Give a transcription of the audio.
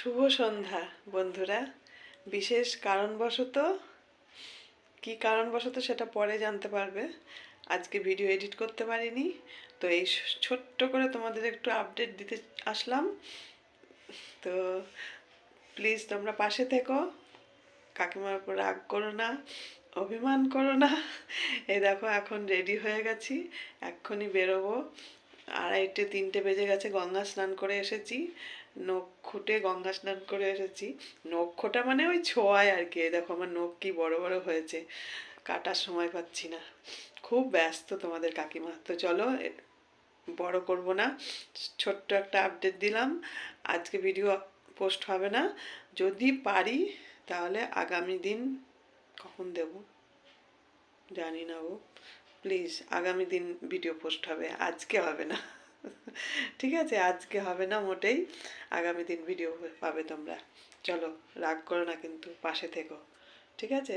শুভ সন্ধ্যা বন্ধুরা। বিশেষ কারণবশত, কি কারণবশত সেটা পরে জানতে পারবে, আজকে ভিডিও এডিট করতে পারিনি। তো এই ছোট্ট করে তোমাদের একটু আপডেট দিতে আসলাম। তো প্লিজ তোমরা পাশে থেকো, কাকিমার উপর রাগ করো না, অভিমান করো না। এই দেখো এখন রেডি হয়ে গেছি, এক্ষুনি বেরোবো। 2:30-3টে বেজে গেছে, গঙ্গা স্নান করে এসেছি, নখ খুঁটে গঙ্গা স্নান করে এসেছি। নখ খোটা মানে ওই ছোঁয়ায় আর কি। এই দেখো আমার নখ কি বড় বড় হয়েছে, কাটার সময় পাচ্ছি না, খুব ব্যস্ত তোমাদের কাকিমা। তো চলো, বড় করব না, ছোট্ট একটা আপডেট দিলাম। আজকে ভিডিও পোস্ট হবে না, যদি পারি তাহলে আগামী দিন। কখন দেব জানি না গো, প্লিজ আগামী দিন ভিডিও পোস্ট হবে, আজকে হবে না। ঠিক আছে, আজকে হবে না মোটেই, আগামী দিন ভিডিও পাবে তোমরা। চলো, রাগ করো না কিন্তু, পাশে থেকো, ঠিক আছে?